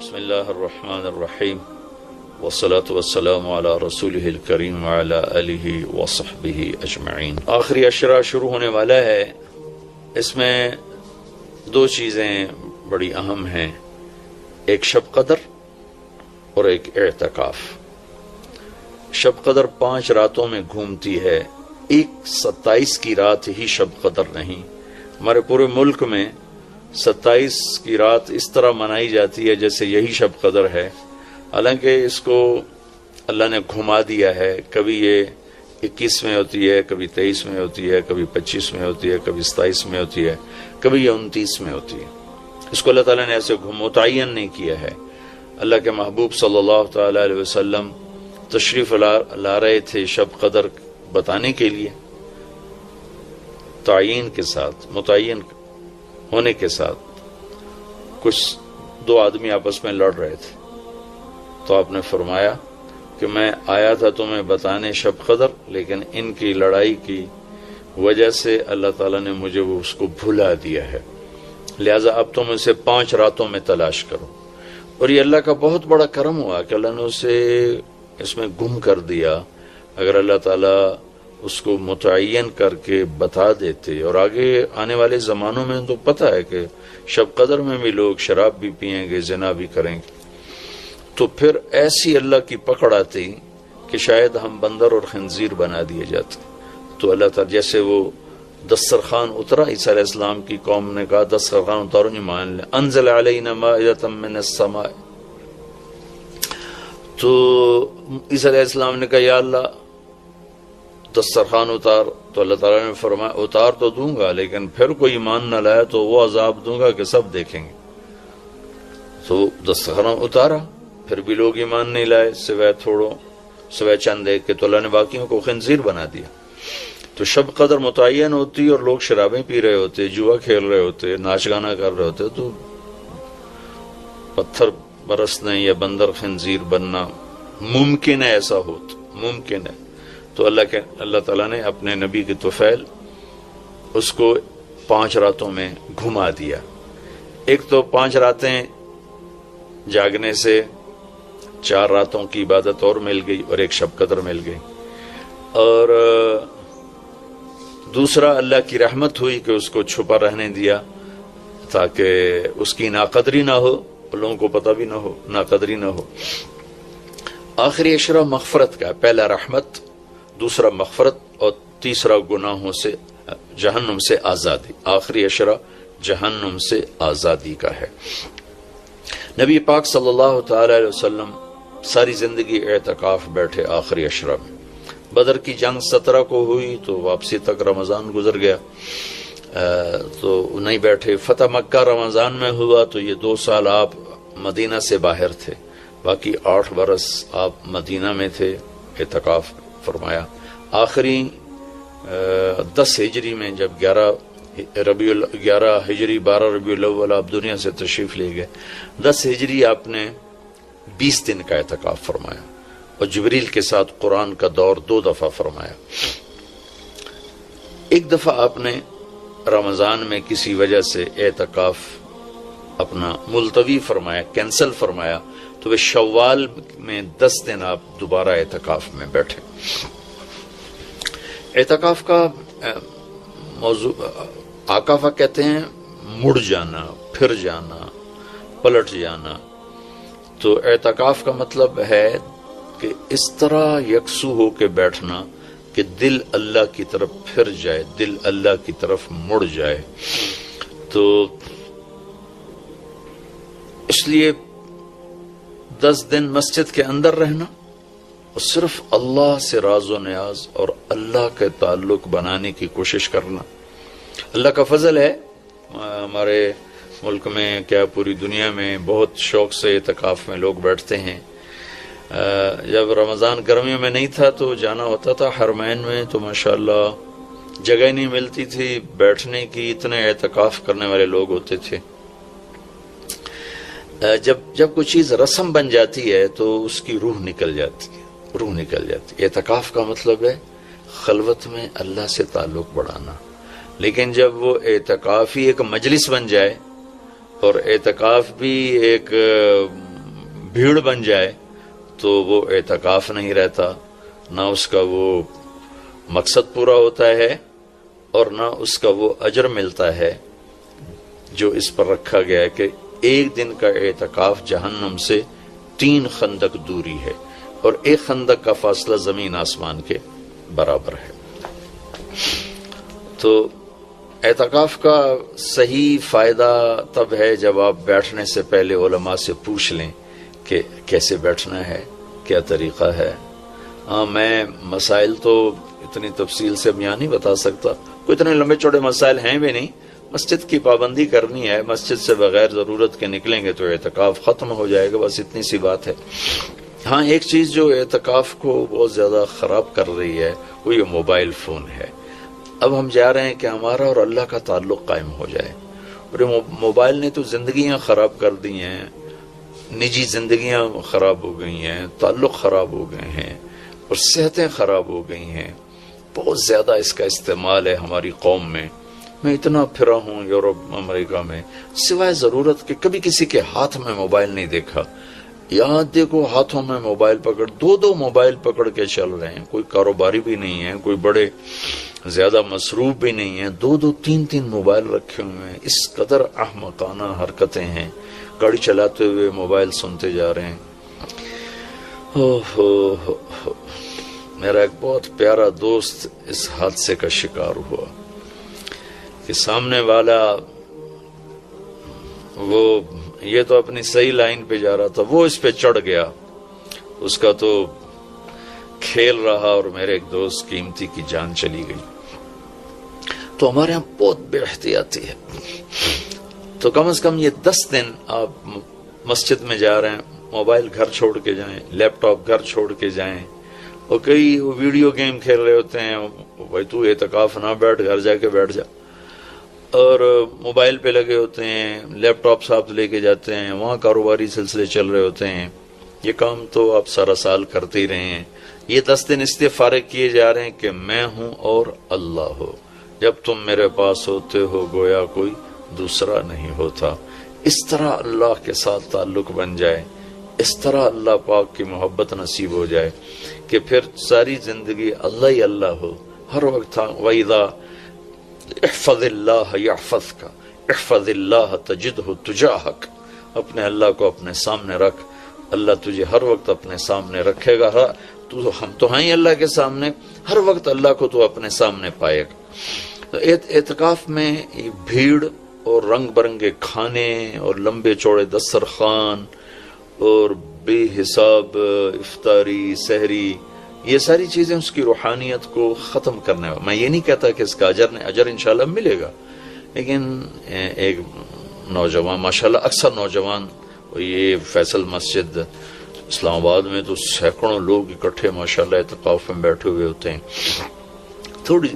بسم اللہ الرحمن الرحیم والصلاة والسلام علی رسولہ الکریم وعلی آلہ وصحبہ اجمعین۔ آخری عشرہ شروع ہونے والا ہے، اس میں دو چیزیں بڑی اہم ہیں، ایک شب قدر اور ایک اعتکاف۔ شب قدر 5 راتوں میں گھومتی ہے، ایک 27 کی رات ہی شب قدر نہیں۔ ہمارے پورے ملک میں 27 کی رات اس طرح منائی جاتی ہے جیسے یہی شب قدر ہے، حالانکہ اس کو اللہ نے گھما دیا ہے۔ کبھی یہ 21 میں ہوتی ہے، کبھی 23 میں ہوتی ہے، کبھی 25 میں ہوتی ہے، کبھی 27 میں ہوتی ہے، کبھی یہ 29 میں ہوتی ہے۔ اس کو اللہ تعالیٰ نے ایسے متعین نہیں کیا ہے۔ اللہ کے محبوب صلی اللہ تعالی علیہ وسلم تشریف لا رہے تھے شب قدر بتانے کے لیے، تعین کے ساتھ، متعین ہونے کے ساتھ۔ کچھ 2 آدمی آپس میں لڑ رہے تھے، تو آپ نے فرمایا کہ میں آیا تھا تمہیں بتانے شب قدر، لیکن ان کی لڑائی کی وجہ سے اللہ تعالیٰ نے مجھے اس کو بھلا دیا ہے، لہذا اب تم اسے 5 راتوں میں تلاش کرو۔ اور یہ اللہ کا بہت بڑا کرم ہوا کہ اللہ نے اسے اس میں گم کر دیا۔ اگر اللہ تعالیٰ اس کو متعین کر کے بتا دیتے، اور آگے آنے والے زمانوں میں تو پتہ ہے کہ شب قدر میں بھی لوگ شراب بھی پئیں گے، زنا بھی کریں گے، تو پھر ایسی اللہ کی پکڑ آتی کہ شاید ہم بندر اور خنزیر بنا دیے جاتے۔ تو اللہ تعالیٰ جیسے وہ دسترخوان اترا، عیسیٰ علیہ السلام کی قوم نے کہا دسترخوان اتارو، نہیں مان لے، انزل علینا مائدۃ من السماء، تو عیسیٰ علیہ السلام نے کہا یا اللہ دسترخوان اتار، تو اللہ تعالیٰ نے فرمایا اتار تو دوں گا، لیکن پھر کوئی ایمان نہ لایا تو وہ عذاب دوں گا کہ سب دیکھیں گے۔ تو دسترخوان اتارا، پھر بھی لوگ ایمان نہیں لائے، سوائے چند ایک کے، تو اللہ نے باقیوں کو خنزیر بنا دیا۔ تو شب قدر متعین ہوتی اور لوگ شرابیں پی رہے ہوتے، جوا کھیل رہے ہوتے، ناچ گانا کر رہے ہوتے، تو پتھر برسنے یا بندر خنزیر بننا ممکن ہے، ایسا ہو تو ممکن ہے۔ تو اللہ تعالیٰ نے اپنے نبی کی طفیل اس کو 5 راتوں میں گھما دیا۔ ایک تو 5 راتیں جاگنے سے 4 راتوں کی عبادت اور مل گئی، اور ایک شب قدر مل گئی، اور دوسرا اللہ کی رحمت ہوئی کہ اس کو چھپا رہنے دیا تاکہ اس کی ناقدری نہ ہو، لوگوں کو پتہ بھی نہ ہو، ناقدری نہ ہو۔ آخری عشرہ مغفرت کا، پہلا رحمت، دوسرا مغفرت، اور تیسرا گناہوں سے، جہنم سے آزادی۔ آخری عشرہ جہنم سے آزادی کا ہے۔ نبی پاک صلی اللہ تعالی علیہ وسلم ساری زندگی اعتکاف بیٹھے آخری عشرہ میں۔ بدر کی جنگ 17 کو ہوئی تو واپسی تک رمضان گزر گیا، تو نہیں بیٹھے۔ فتح مکہ رمضان میں ہوا تو یہ 2 سال آپ مدینہ سے باہر تھے، باقی 8 برس آپ مدینہ میں تھے، اعتکاف فرمایا۔ آخری 10 ہجری میں جب 11 ہجری 12 ربیع الاول آپ دنیا سے تشریف لے گئے، 10 ہجری آپ نے 20 دن کا اعتکاف فرمایا، اور جبریل کے ساتھ قرآن کا دور 2 دفعہ فرمایا۔ ایک دفعہ آپ نے رمضان میں کسی وجہ سے اعتکاف اپنا ملتوی فرمایا، کینسل فرمایا، تو وہ شوال میں 10 دن آپ دوبارہ اعتکاف میں بیٹھے۔ اعتکاف کا موضوع عاکفہ کہتے ہیں مڑ جانا، پھر جانا، پلٹ جانا۔ تو اعتکاف کا مطلب ہے کہ اس طرح یکسو ہو کے بیٹھنا کہ دل اللہ کی طرف پھر جائے، دل اللہ کی طرف مڑ جائے۔ تو اس لیے 10 دن مسجد کے اندر رہنا اور صرف اللہ سے راز و نیاز اور اللہ کے تعلق بنانے کی کوشش کرنا۔ اللہ کا فضل ہے، ہمارے ملک میں کیا پوری دنیا میں بہت شوق سے اعتکاف میں لوگ بیٹھتے ہیں۔ جب رمضان گرمیوں میں نہیں تھا تو جانا ہوتا تھا حرمین میں، تو ماشاءاللہ جگہ نہیں ملتی تھی بیٹھنے کی، اتنے اعتکاف کرنے والے لوگ ہوتے تھے۔ جب کوئی چیز رسم بن جاتی ہے تو اس کی روح نکل جاتی ہے، روح نکل جاتی ہے۔ اعتکاف کا مطلب ہے خلوت میں اللہ سے تعلق بڑھانا، لیکن جب وہ اعتکاف ہی ایک مجلس بن جائے اور اعتکاف بھی ایک بھیڑ بن جائے تو وہ اعتکاف نہیں رہتا، نہ اس کا وہ مقصد پورا ہوتا ہے اور نہ اس کا وہ اجر ملتا ہے جو اس پر رکھا گیا ہے کہ ایک دن کا اعتکاف جہنم سے 3 خندق دوری ہے، اور ایک خندق کا فاصلہ زمین آسمان کے برابر ہے۔ تو اعتکاف کا صحیح فائدہ تب ہے جب آپ بیٹھنے سے پہلے علماء سے پوچھ لیں کہ کیسے بیٹھنا ہے، کیا طریقہ ہے۔ میں مسائل تو اتنی تفصیل سے بیان نہیں بتا سکتا، کوئی اتنے لمبے چوڑے مسائل ہیں بھی نہیں۔ مسجد کی پابندی کرنی ہے، مسجد سے بغیر ضرورت کے نکلیں گے تو اعتکاف ختم ہو جائے گا، بس اتنی سی بات ہے۔ ہاں ایک چیز جو اعتکاف کو بہت زیادہ خراب کر رہی ہے وہ یہ موبائل فون ہے۔ اب ہم جا رہے ہیں کہ ہمارا اور اللہ کا تعلق قائم ہو جائے، اور موبائل نے تو زندگیاں خراب کر دی ہیں، نجی زندگیاں خراب ہو گئی ہیں، تعلق خراب ہو گئے ہیں، اور صحتیں خراب ہو گئی ہیں۔ بہت زیادہ اس کا استعمال ہے ہماری قوم میں۔ میں اتنا پھرا ہوں یورپ امریکہ میں، سوائے ضرورت کے کبھی کسی کے ہاتھ میں موبائل نہیں دیکھا۔ یہاں دیکھو ہاتھوں میں موبائل پکڑ، 2 موبائل پکڑ کے چل رہے ہیں، کوئی کاروباری بھی نہیں ہے، کوئی بڑے زیادہ مصروف بھی نہیں ہے، 2 3 موبائل رکھے ہوئے ہیں۔ اس قدر احمقانہ حرکتیں ہیں، گاڑی چلاتے ہوئے موبائل سنتے جا رہے ہیں۔ میرا ایک بہت پیارا دوست اس حادثے کا شکار ہوا کہ سامنے والا وہ یہ تو اپنی صحیح لائن پہ جا رہا تھا، وہ اس پہ چڑھ گیا، اس کا تو کھیل رہا اور میرے ایک دوست قیمتی کی جان چلی گئی۔ تو ہمارے یہاں بہت بے احتیاطی ہے۔ تو کم از کم یہ 10 دن آپ مسجد میں جا رہے ہیں، موبائل گھر چھوڑ کے جائیں، لیپ ٹاپ گھر چھوڑ کے جائیں، اور کئی ویڈیو گیم کھیل رہے ہوتے ہیں، بھائی تو اعتکاف نہ بیٹھ، گھر جا کے بیٹھ جا، اور موبائل پہ لگے ہوتے ہیں، لیپ ٹاپ ساتھ لے کے جاتے ہیں، وہاں کاروباری سلسلے چل رہے ہوتے ہیں۔ یہ کام تو آپ سارا سال کرتے ہی رہے ہیں۔ یہ 10 دن اس لیے فارغ کیے جا رہے ہیں کہ میں ہوں اور اللہ ہو، جب تم میرے پاس ہوتے ہو گویا کوئی دوسرا نہیں ہوتا۔ اس طرح اللہ کے ساتھ تعلق بن جائے، اس طرح اللہ پاک کی محبت نصیب ہو جائے کہ پھر ساری زندگی اللہ ہی اللہ ہو ہر وقت۔ وَإِذَا احفظ اللہ یحفظک احفظ اللہ تجدہ تجاہک، اپنے اللہ کو اپنے سامنے رکھ، اللہ تجھے ہر وقت اپنے سامنے رکھے گا۔ ہم تو ہیں ہی اللہ کے سامنے، ہر وقت اللہ کو تو اپنے سامنے پائے گا۔ تو اعتکاف میں بھیڑ اور رنگ برنگے کھانے اور لمبے چوڑے دسترخوان اور بے حساب افطاری سحری، یہ ساری چیزیں اس کی روحانیت کو ختم کرنے والا۔ میں یہ نہیں کہتا کہ اس کا اجر انشاءاللہ ملے گا، لیکن ایک نوجوان ماشاءاللہ اکثر نوجوان، یہ فیصل مسجد اسلام آباد میں تو سینکڑوں لوگ اکٹھے ماشاءاللہ اعتکاف میں بیٹھے ہوئے ہوتے ہیں۔ تھوڑی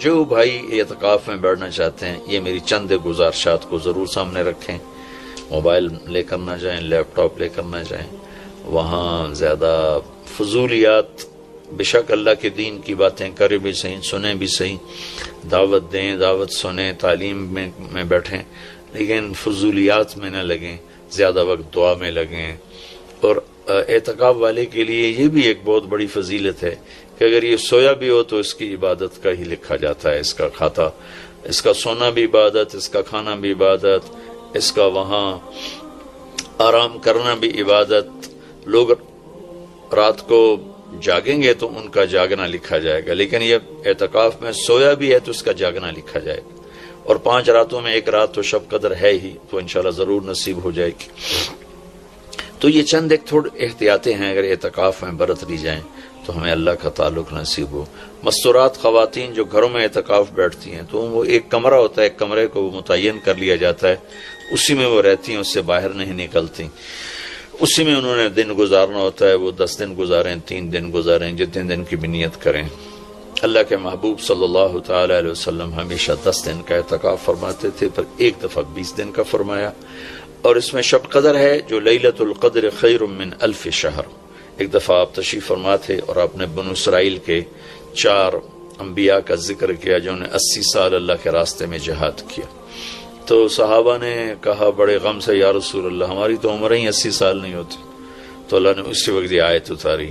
جو بھائی اعتکاف میں بیٹھنا چاہتے ہیں، یہ میری چند گزارشات کو ضرور سامنے رکھیں۔ موبائل لے کر نہ جائیں، لیپ ٹاپ لے کر نہ جائیں، وہاں زیادہ فضولیات، بے شک اللہ کے دین کی باتیں کریں بھی صحیح، سنیں بھی صحیح، دعوت دیں، دعوت سنیں، تعلیم میں بیٹھیں، لیکن فضولیات میں نہ لگیں، زیادہ وقت دعا میں لگیں۔ اور اعتکاف والے کے لیے یہ بھی ایک بہت بڑی فضیلت ہے کہ اگر یہ سویا بھی ہو تو اس کی عبادت کا ہی لکھا جاتا ہے، اس کا کھاتا، اس کا سونا بھی عبادت، اس کا کھانا بھی عبادت، اس کا وہاں آرام کرنا بھی عبادت۔ لوگ رات کو جاگیں گے تو ان کا جاگنا لکھا جائے گا، لیکن یہ اعتکاف میں سویا بھی ہے تو اس کا جاگنا لکھا جائے گا۔ اور 5 راتوں میں 1 رات تو شب قدر ہے ہی، تو انشاءاللہ ضرور نصیب ہو جائے گی۔ تو یہ چند ایک تھوڑے احتیاطیں ہیں، اگر اعتکاف میں برت لی جائیں تو ہمیں اللہ کا تعلق نصیب ہو۔ مستورات خواتین جو گھروں میں اعتکاف بیٹھتی ہیں تو وہ ایک کمرہ ہوتا ہے، ایک کمرے کو متعین کر لیا جاتا ہے، اسی میں وہ رہتی ہیں، اس سے باہر نہیں نکلتی، اسی میں انہوں نے دن گزارنا ہوتا ہے۔ وہ 10 دن گزاریں، 3 دن گزاریں، جتنے دن کی بھی نیت کریں۔ اللہ کے محبوب صلی اللہ تعالی علیہ وسلم ہمیشہ 10 دن کا اعتکاف فرماتے تھے، پر ایک دفعہ 20 دن کا فرمایا۔ اور اس میں شب قدر ہے جو لیلۃ القدر خیر من 1000 شہر۔ ایک دفعہ آپ تشریف فرما تھے اور آپ نے بنو اسرائیل کے 4 انبیاء کا ذکر کیا جنہوں نے 80 سال اللہ کے راستے میں جہاد کیا۔ تو صحابہ نے کہا بڑے غم سے، یا رسول اللہ ہماری تو عمر ہی 80 سال نہیں ہوتی۔ تو اللہ نے اسی وقت یہ آیت اتاری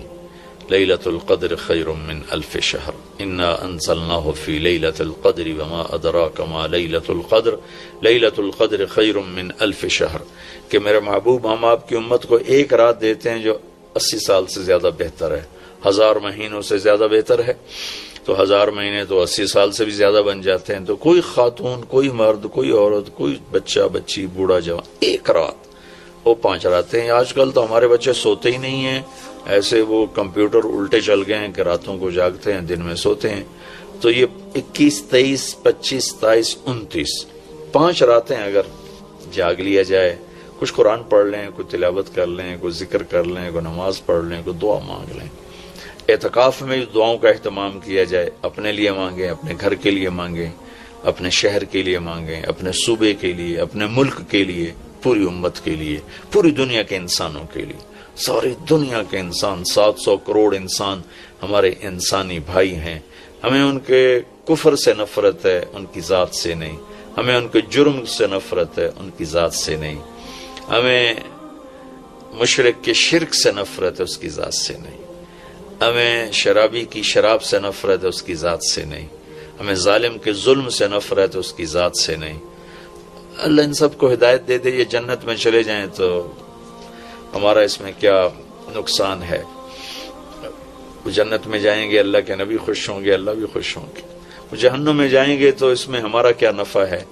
لیلۃ القدر خیر من الف شہر انا انزلناہ فی لیلۃ القدر وما ادراک ما لیلۃ القدر لیلۃ القدر خیر من الف شہر، کہ میرے محبوب ہم آپ کی امت کو ایک رات دیتے ہیں جو 80 سال سے زیادہ بہتر ہے، 1000 مہینوں سے زیادہ بہتر ہے، تو 1000 مہینے تو 80 سال سے بھی زیادہ بن جاتے ہیں۔ تو کوئی خاتون، کوئی مرد، کوئی عورت، کوئی بچہ بچی، بوڑھا جوان، ایک رات، وہ 5 راتیں ہیں۔ آج کل تو ہمارے بچے سوتے ہی نہیں ہیں، ایسے وہ کمپیوٹر الٹے چل گئے ہیں کہ راتوں کو جاگتے ہیں، دن میں سوتے ہیں۔ تو یہ 21، 23، 25، 27، 29 5 راتیں اگر جاگ لیا جائے، کچھ قرآن پڑھ لیں، کوئی تلاوت کر لیں، کوئی ذکر کر لیں، کوئی نماز پڑھ لیں، کوئی دعا مانگ لیں، اعتکاف میں دعاؤں کا اہتمام کیا جائے، اپنے لیے مانگیں، اپنے گھر کے لیے مانگیں، اپنے شہر کے لیے مانگیں، اپنے صوبے کے لیے، اپنے ملک کے لیے، پوری امت کے لیے، پوری دنیا کے انسانوں کے لیے۔ ساری دنیا کے انسان، 700 کروڑ انسان ہمارے انسانی بھائی ہیں، ہمیں ان کے کفر سے نفرت ہے، ان کی ذات سے نہیں، ہمیں ان کے جرم سے نفرت ہے، ان کی ذات سے نہیں، ہمیں مشرک کے شرک سے نفرت ہے، اس کی ذات سے نہیں، ہمیں شرابی کی شراب سے نفرت ہے، اس کی ذات سے نہیں، ہمیں ظالم کے ظلم سے نفرت ہے، اس کی ذات سے نہیں۔ اللہ ان سب کو ہدایت دے دے، یہ جنت میں چلے جائیں تو ہمارا اس میں کیا نقصان ہے؟ جنت میں جائیں گے اللہ کے نبی خوش ہوں گے، اللہ بھی خوش ہوں گے، جہنم میں جائیں گے تو اس میں ہمارا کیا نفع ہے؟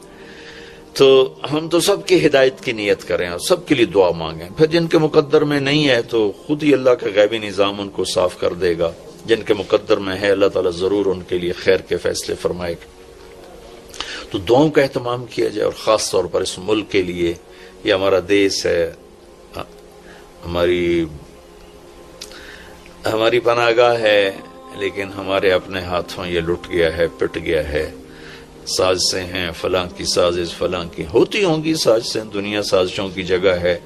تو ہم تو سب کی ہدایت کی نیت کریں اور سب کے لیے دعا مانگیں، پھر جن کے مقدر میں نہیں ہے تو خود ہی اللہ کا غیبی نظام ان کو صاف کر دے گا، جن کے مقدر میں ہے اللہ تعالیٰ ضرور ان کے لیے خیر کے فیصلے فرمائے گا۔ تو دعاؤں کا اہتمام کیا جائے، اور خاص طور پر اس ملک کے لیے، یہ ہمارا دیس ہے، ہماری پناہ گاہ ہے، لیکن ہمارے اپنے ہاتھوں یہ لٹ گیا ہے، پٹ گیا ہے۔ سازشیں ہیں، فلاں کی سازش، فلاں کی ہوتی ہوں گی سازشیں، دنیا سازشوں کی جگہ ہے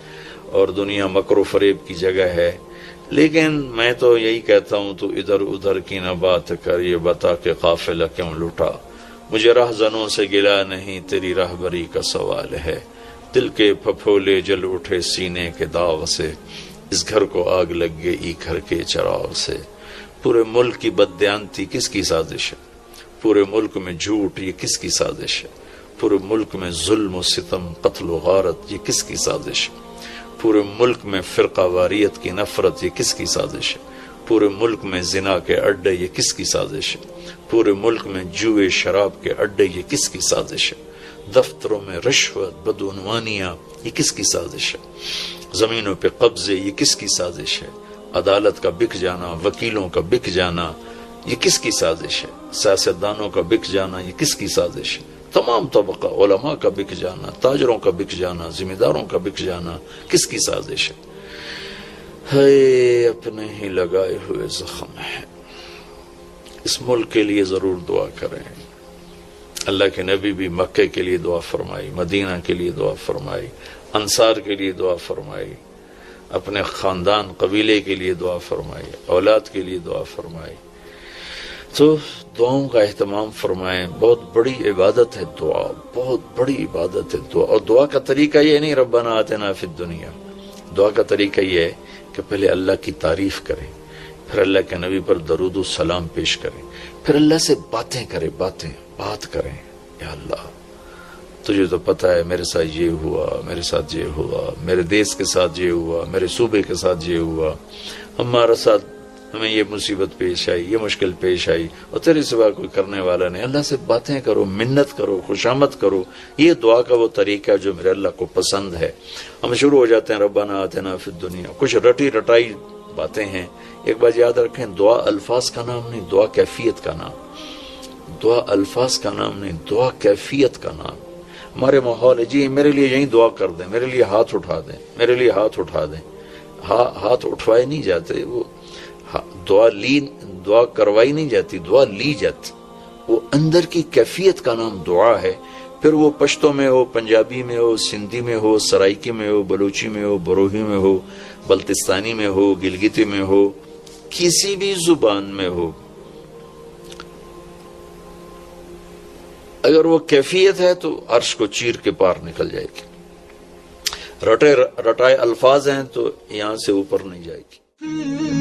اور دنیا مکر و فریب کی جگہ ہے، لیکن میں تو یہی کہتا ہوں تو ادھر ادھر کی نہ بات کر، یہ بتا کہ قافلہ کیوں لٹا، مجھے رہزنوں سے گلا نہیں، تیری راہبری کا سوال ہے، دل کے پھپھولے جل اٹھے سینے کے داغ سے، اس گھر کو آگ لگ گئی گھر کے چراغ سے۔ پورے ملک کی بددیانتی کس کی سازش ہے؟ پورے ملک میں جھوٹ یہ کس کی سازش ہے؟ پورے ملک میں ظلم و ستم، قتل و غارت یہ کس کی سازش ہے؟ پورے ملک میں فرقہ واریت کی نفرت یہ کس کی سازش ہے؟ پورے ملک میں زنا کے اڈے یہ کس کی سازش ہے؟ پورے ملک میں جوئے شراب کے اڈے یہ کس کی سازش ہے؟ دفتروں میں رشوت، بدعنوانیاں یہ کس کی سازش ہے؟ زمینوں پہ قبضے یہ کس کی سازش ہے؟ عدالت کا بک جانا، وکیلوں کا بک جانا یہ کس کی سازش ہے؟ سیاستدانوں کا بک جانا یہ کس کی سازش ہے؟ تمام طبقہ، علماء کا بک جانا، تاجروں کا بک جانا، ذمہ داروں کا بک جانا کس کی سازش ہے؟ ہے اپنے ہی لگائے ہوئے زخم ہے۔ اس ملک کے لیے ضرور دعا کریں۔ اللہ کے نبی بھی مکے کے لیے دعا فرمائی، مدینہ کے لیے دعا فرمائی، انصار کے لیے دعا فرمائی، اپنے خاندان قبیلے کے لیے دعا فرمائی، اولاد کے لیے دعا فرمائی۔ تو دعاؤں کا اہتمام فرمائیں، بہت بڑی عبادت ہے دعا، بہت بڑی عبادت ہے دعا۔ اور دعا کا طریقہ یہ نہیں ربنا آتنا فی الدنیا، دعا کا طریقہ یہ ہے کہ پہلے اللہ کی تعریف کریں، پھر اللہ کے نبی پر درود و سلام پیش کریں، پھر اللہ سے باتیں کریں، بات کریں، یا اللہ تجھے تو پتہ ہے میرے ساتھ یہ ہوا، میرے ساتھ یہ ہوا، میرے دیس کے ساتھ یہ ہوا، میرے صوبے کے ساتھ یہ ہوا، ہمارا ساتھ ہمیں یہ مصیبت پیش آئی، یہ مشکل پیش آئی، اور تیرے سوا کوئی کرنے والا نہیں۔ اللہ سے باتیں کرو، منت کرو، خوشامد کرو۔ یہ دعا کا وہ طریقہ جو میرے اللہ کو پسند ہے۔ ہم شروع ہو جاتے ہیں ربنا آتنا فی الدنیا، کچھ رٹی رٹائی باتیں ہیں۔ ایک بات یاد رکھیں، دعا الفاظ کا نام نہیں، دعا کیفیت کا نام۔ دعا الفاظ کا نام نہیں، دعا کیفیت کا نام۔ ہمارے ماحول ہے، جی میرے لیے یہیں دعا کر دیں، میرے لیے ہاتھ اٹھا دیں، میرے لیے ہاتھ اٹھا دیں۔ ہاتھ اٹھوائے نہیں جاتے، وہ دعا کروائی نہیں جاتی، دعا لی جاتی۔ وہ اندر کی کیفیت کا نام دعا ہے۔ پھر وہ پشتو میں ہو، پنجابی میں ہو، سندھی میں ہو، سرائکی میں ہو، بلوچی میں ہو، بروہی میں ہو، بلتستانی میں ہو، گلگتی میں ہو، کسی بھی زبان میں ہو، اگر وہ کیفیت ہے تو عرش کو چیر کے پار نکل جائے گی۔ رٹائے الفاظ ہیں تو یہاں سے اوپر نہیں جائے گی.